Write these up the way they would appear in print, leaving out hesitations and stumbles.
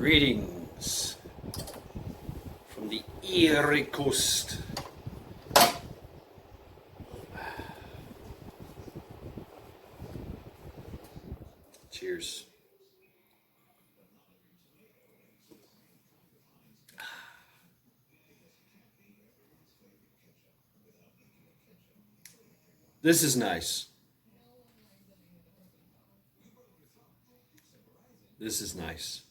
Greetings from the Erie Coast. Cheers. This is nice. This is nice.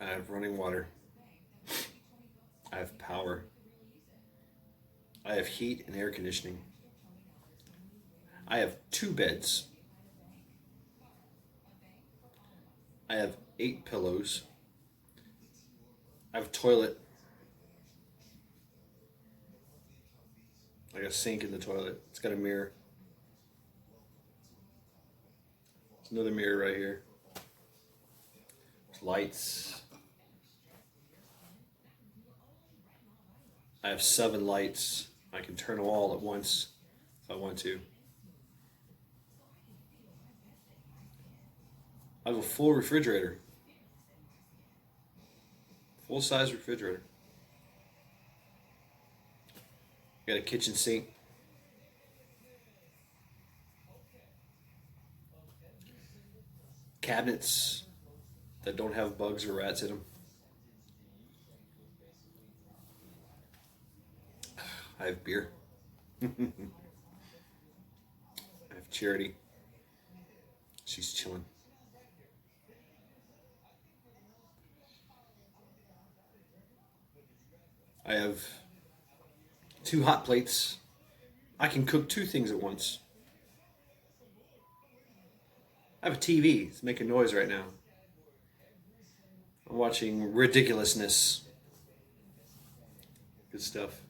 I have running water. I have power. I have heat and air conditioning. I have 2 beds. I have 8 pillows. I have a toilet. I got a sink in the toilet. It's got a mirror. There's another mirror right here. There's lights. I have 7 lights. I can turn them all at once if I want to. I have a full refrigerator. Full size refrigerator. Got a kitchen sink. Cabinets that don't have bugs or rats in them. I have beer. I have Charity. She's chilling. I have 2 hot plates. I can cook 2 things at once. I have a TV. It's making noise right now. I'm watching Ridiculousness. Good stuff.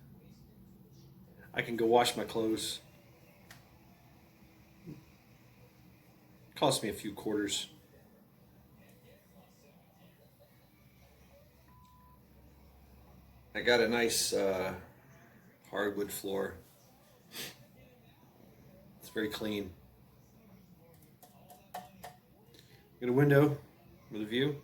I can go wash my clothes. Cost me a few quarters. I got a nice hardwood floor. It's very clean. Got a window with a view.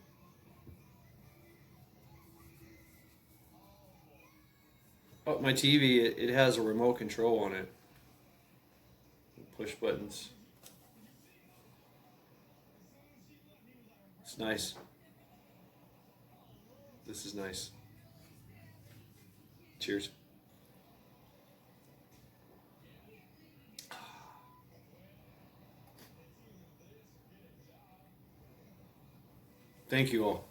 Oh, my TV, it has a remote control on it. Push buttons. It's nice. This is nice. Cheers. Thank you all.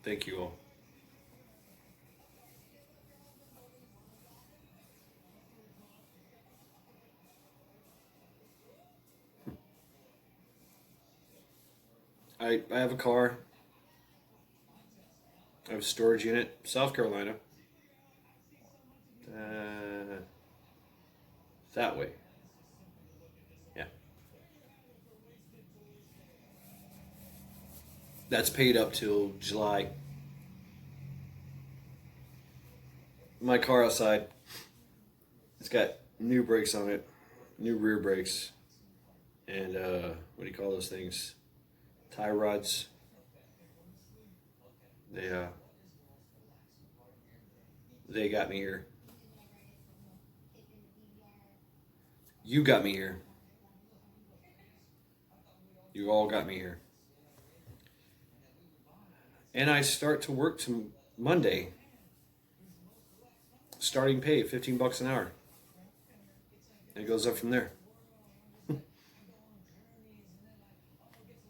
Thank you all. I have a car. I have a storage unit, South Carolina. That way. Yeah. That's paid up till July. My car outside, it's got new brakes on it, new rear brakes, and what do you call those things? Tie rods. They got me here. You got me here. You all got me here. And I start to work to Monday. Starting pay, $15 an hour. And it goes up from there.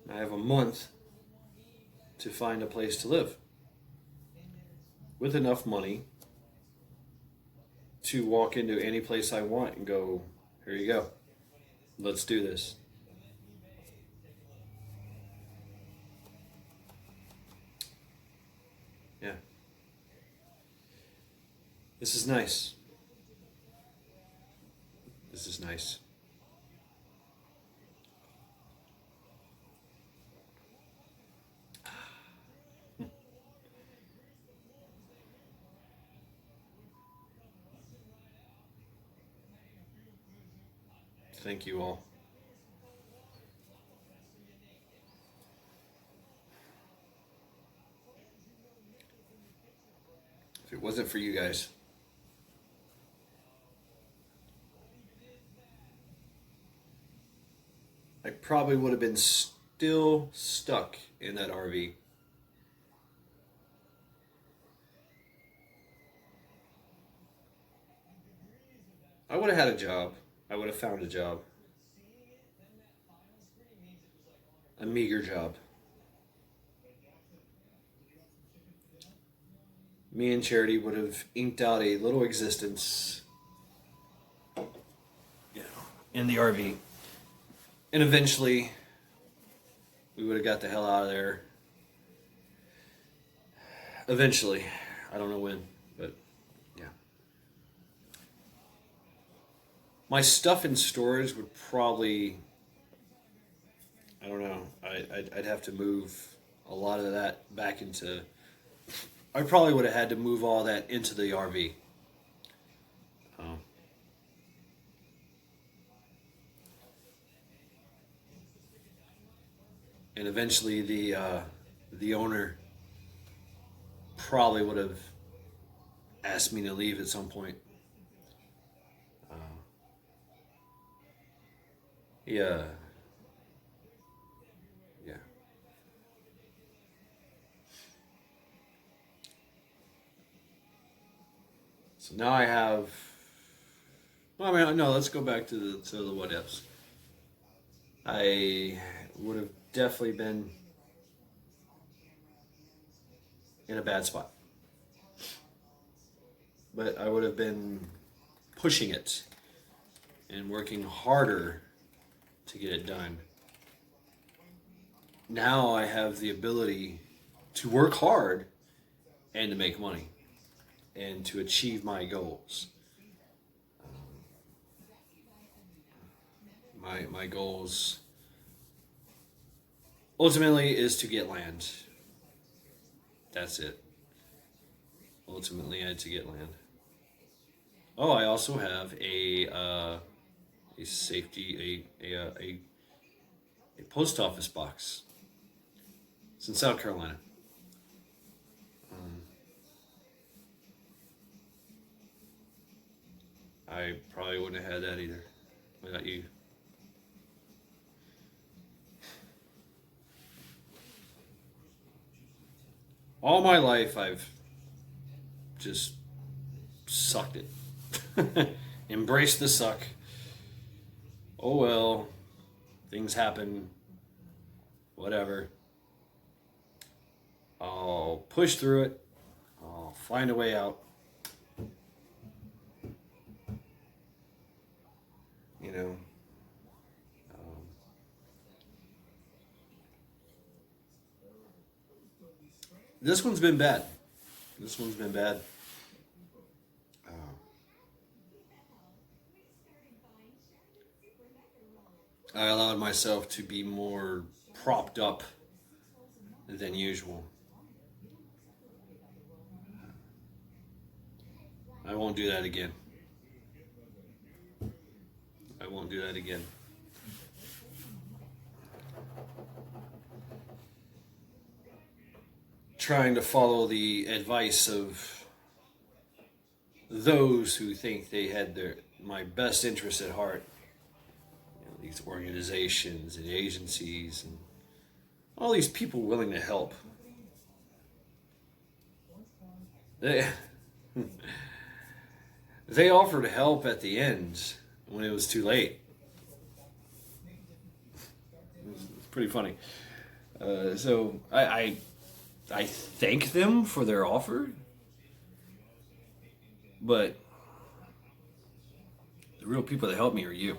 I have a month to find a place to live. With enough money to walk into any place I want and go, here you go. Let's do this. Yeah. This is nice. This is nice. Thank you all. If it wasn't for you guys, I probably would have been still stuck in that RV. I would have had a job. I would have found a job. A meager job. Me and Charity would have inked out a little existence, you know, in the RV. And eventually, we would have got the hell out of there. Eventually. I don't know when, but yeah. My stuff in storage would probably, I don't know, I'd have to move a lot of that back into, I probably would have had to move all that into the RV. Um, and eventually the owner probably would have asked me to leave at some point. Uh, yeah, yeah. So now I have. Well, I mean, no. Let's go back to the what ifs. I would have definitely been in a bad spot, but I would have been pushing it and working harder to get it done. Now I have the ability to work hard and to make money and to achieve my goals. My goals ultimately is to get land. That's it. Ultimately, I had to get land. Oh, I also have a safety a post office box. It's in South Carolina. Um, I probably wouldn't have had that either without you. All my life, I've just sucked it. Embraced the suck. Oh well, things happen. Whatever. I'll push through it. I'll find a way out. You know. Um, this one's been bad. This one's been bad. Uh, I allowed myself to be more propped up than usual. I won't do that again. I won't do that again. Trying to follow the advice of those who think they had my best interest at heart. You know, these organizations and agencies and all these people willing to help. They they offered help at the end when it was too late. It's pretty funny. So I thank them for their offer, but the real people that help me are you.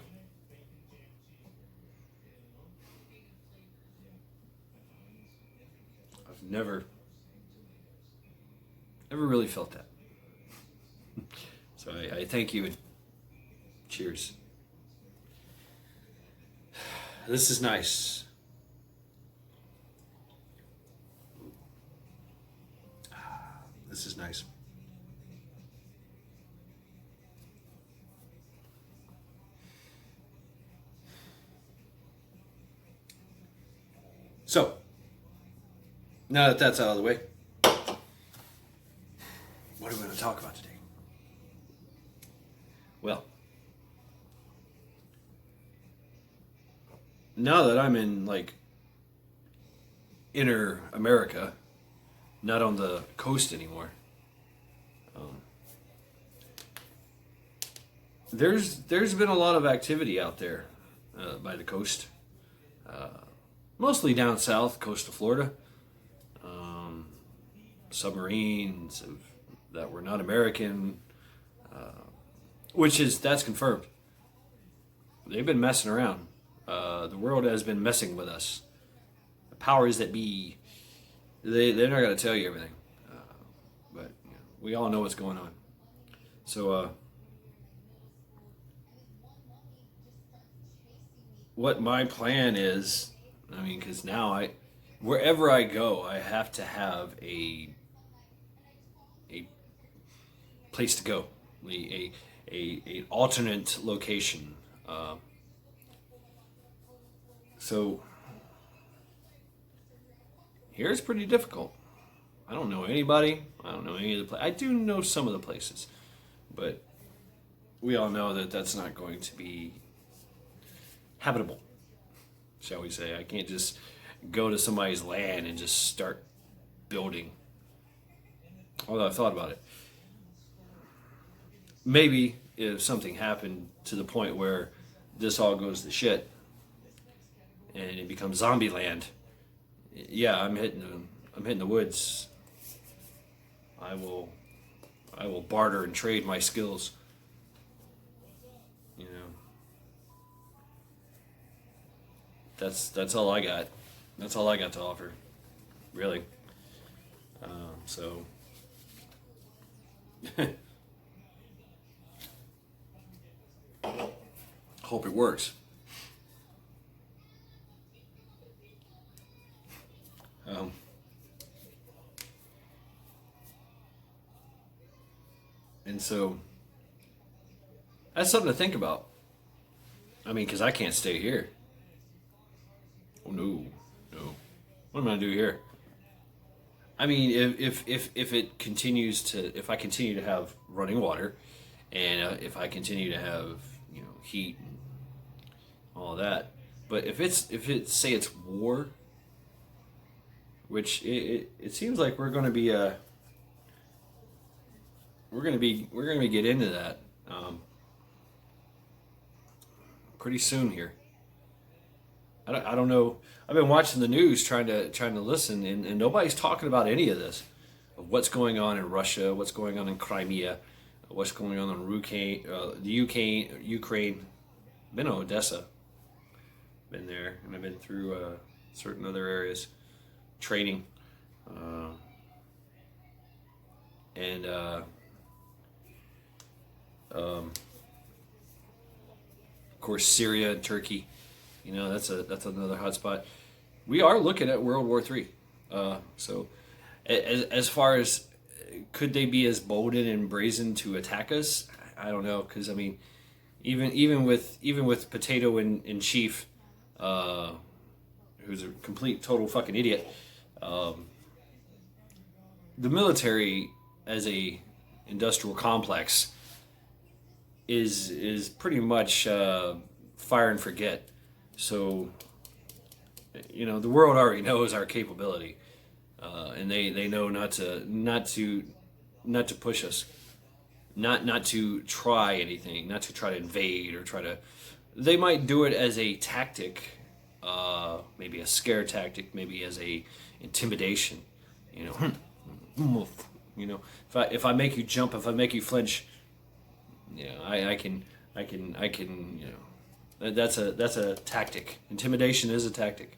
I've never Never really felt that. So I thank you and cheers. This is nice. This is nice. So, now that that's out of the way, what are we going to talk about today? Well, now that I'm in like inner America, not on the coast anymore, there's been a lot of activity out there by the coast, mostly down south, coast of Florida. Submarines that were not American, that's confirmed. They've been messing around. The world has been messing with us. The powers that be, they're not going to tell you everything, but we all know what's going on. So, what my plan is, because now wherever I go, I have to have a place to go, a alternate location. So here's pretty difficult. I don't know anybody. I don't know any of the places. I do know some of the places, but we all know that that's not going to be habitable, shall we say. I can't just go to somebody's land and just start building. Although I've thought about it. Maybe if something happened to the point where this all goes to shit and it becomes zombie land, yeah, I'm hitting the woods. I will barter and trade my skills. That's all I got. That's all I got to offer, really. So, hope it works. And so, that's something to think about. Because I can't stay here. Oh no. What am I gonna do here? If it continues to, if I continue to have running water, and if I continue to have heat and all that, but if it's say it's war, which it seems like we're gonna be get into that pretty soon here. I don't know. I've been watching the news, trying to listen, and nobody's talking about any of this, of what's going on in Russia, what's going on in Crimea, what's going on in the Ukraine. Been to Odessa, been there, and I've been through certain other areas, training, and of course Syria and Turkey. That's another hot spot. We are looking at World War III. So, as far as could they be as bold and brazen to attack us? I don't know, because even with Potato in chief, who's a complete total fucking idiot, the military as a industrial complex is pretty much fire and forget. So, the world already knows our capability, and they know not to push us, not to try anything, not to try to invade or try to. They might do it as a tactic, maybe a scare tactic, maybe as a intimidation. If I make you jump, if I make you flinch, I can. That's a tactic. Intimidation is a tactic.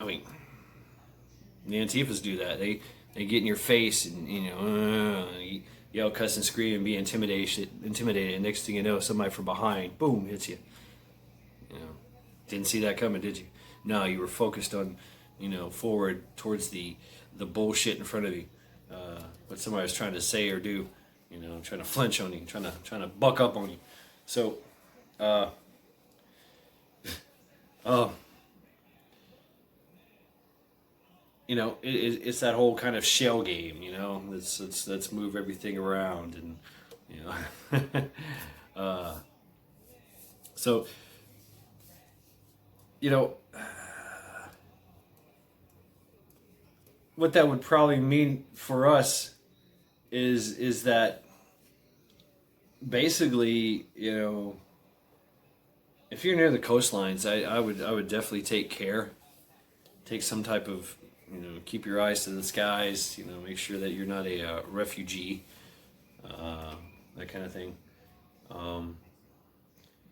I mean, the Antifas do that. They get in your face and yell, cuss, and scream and be intimidated. And next thing you know, somebody from behind, boom, hits you. You know, didn't see that coming, did you? No, you were focused on, forward towards the bullshit in front of you, what somebody was trying to say or do, trying to flinch on you, trying to buck up on you. So, it's that whole kind of shell game, let's move everything around, and so what that would probably mean for us is that basically, if you're near the coastlines, I would definitely take some type of, keep your eyes to the skies, make sure that you're not a refugee, that kind of thing.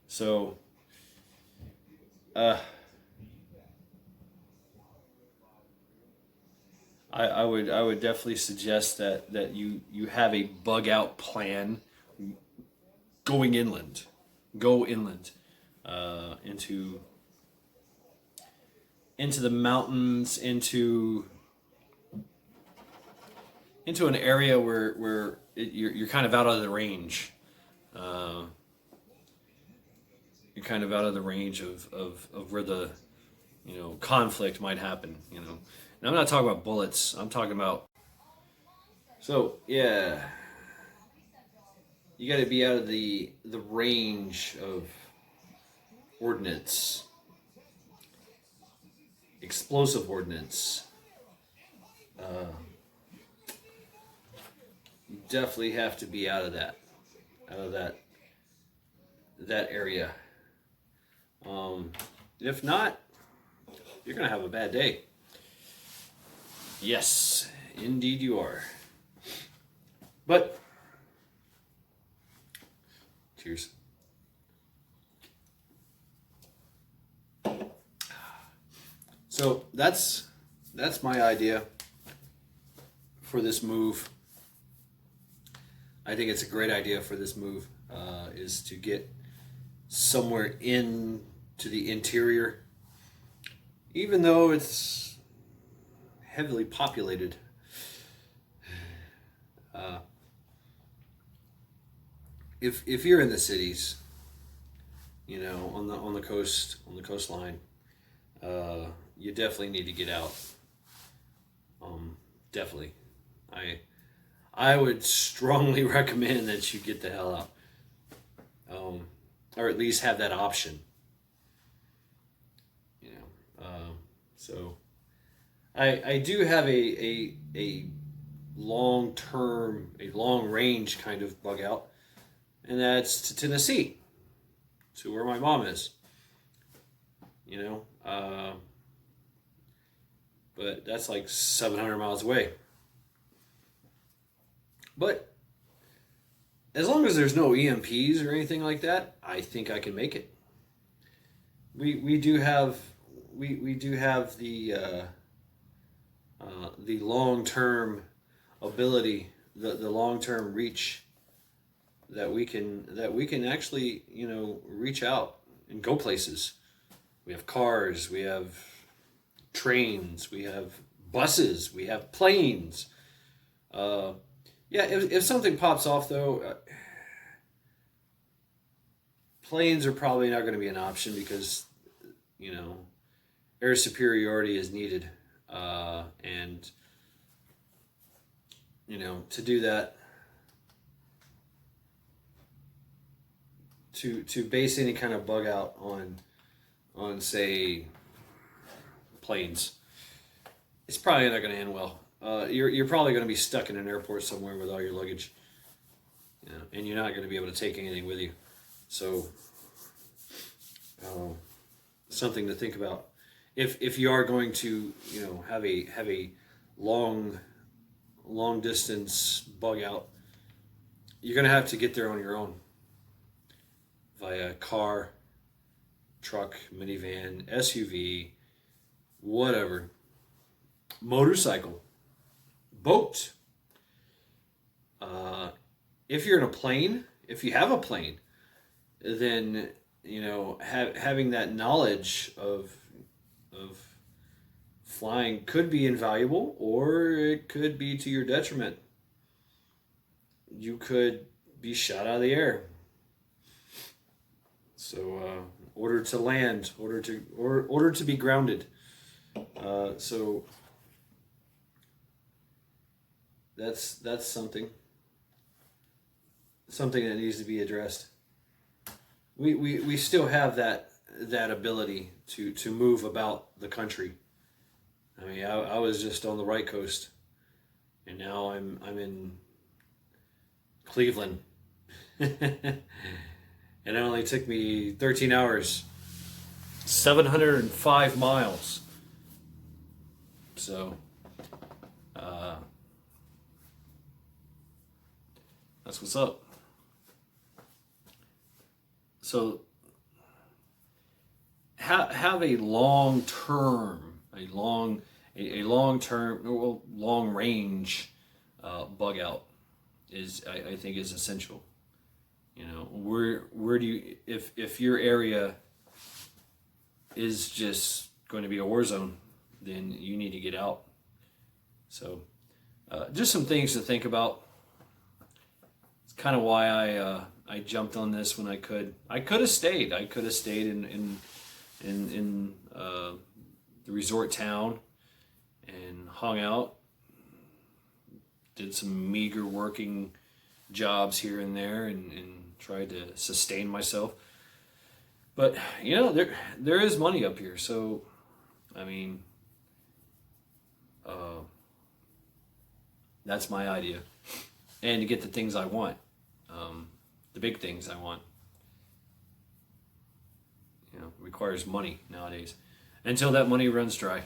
So, I would definitely suggest that you have a bug out plan going inland. Go inland, into the mountains, into an area where you're kind of out of the range. You're kind of out of the range of where the conflict might happen. And I'm not talking about bullets. I'm talking about. So yeah, you got to be out of the range of ordnance, explosive ordnance. You definitely have to be out of that area. If not, you're gonna have a bad day. Yes, indeed you are. But cheers. So that's my idea for this move. I think it's a great idea for this move, is to get somewhere in to the interior, even though it's heavily populated. If you're in the cities, on the coastline, you definitely need to get out. Definitely, I would strongly recommend that you get the hell out, or at least have that option. So I do have a long range kind of bug out, and that's to Tennessee, to where my mom is. But that's like 700 miles away. But as long as there's no EMPs or anything like that, I think I can make it. We do have the long-term ability, the long-term reach, that we can actually reach out and go places. We have cars, we have trains, we have buses, we have planes. If something pops off though, planes are probably not going to be an option because air superiority is needed, and to do that, to base any kind of bug out on say planes, it's probably not going to end well. You're probably going to be stuck in an airport somewhere with all your luggage, and you're not going to be able to take anything with you. So, something to think about. If you are going to have a long distance bug out, you're going to have to get there on your own via car, truck, minivan, SUV, whatever. Motorcycle, boat. If you're in a plane, if you have a plane, then having that knowledge of flying could be invaluable, or it could be to your detriment. You could be shot out of the air. So, order to land, order to be grounded. So that's something that needs to be addressed. We still have that ability to move about the country. I mean, I was just on the right coast, and now I'm in Cleveland, and it only took me 13 hours, 705 miles. So, that's what's up. So, have a long range bug out is I think is essential. Where do you, if your area is just going to be a war zone, then you need to get out. So, just some things to think about. It's kind of why I jumped on this when I could. I could have stayed. I could have stayed in the resort town and hung out. Did some meager working jobs here and there, and tried to sustain myself. But there is money up here, so I mean, that's my idea, and to get the things I want, the big things I want. Requires money nowadays. Until that money runs dry,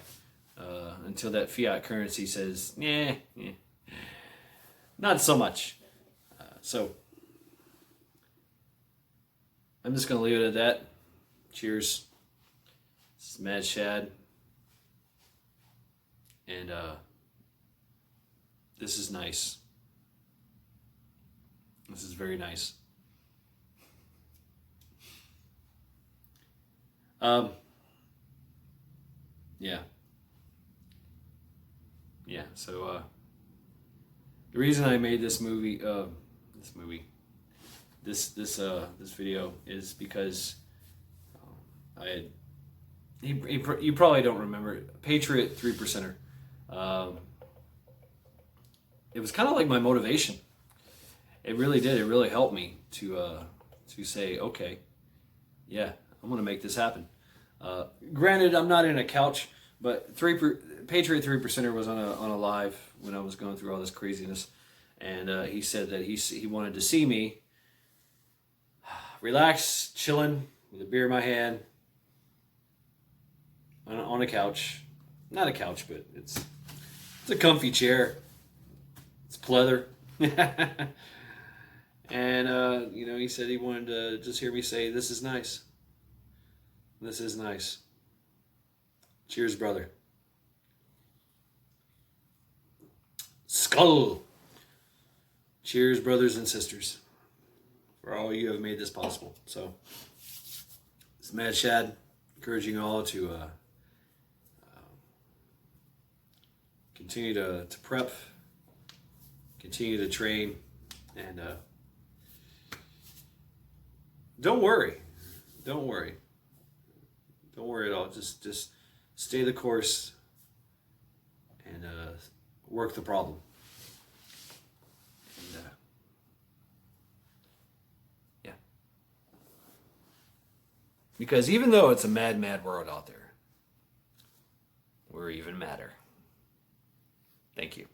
until that fiat currency says, not so much. So I'm just gonna leave it at that. Cheers. This is Mad Shad, and this is nice. This is very nice. So the reason I made this video is because you probably don't remember it. Patriot 3%er. It was kind of like my motivation. It really did. It really helped me to say, okay, yeah, I'm gonna make this happen. Granted, I'm not in a couch, but Patriot 3%er was on a live when I was going through all this craziness, and he said that he wanted to see me relax, chilling with a beer in my hand on a couch. Not a couch, but it's a comfy chair. It's pleather. And he said he wanted to just hear me say, "This is nice. This is nice." Cheers, brother. Skull. Cheers, brothers and sisters, for all you have made this possible. So, it's Mad Shad, encouraging you all to continue to prep, continue to train, and don't worry at all. Just stay the course and work the problem. And yeah, because even though it's a mad world out there, we're even madder. Thank you.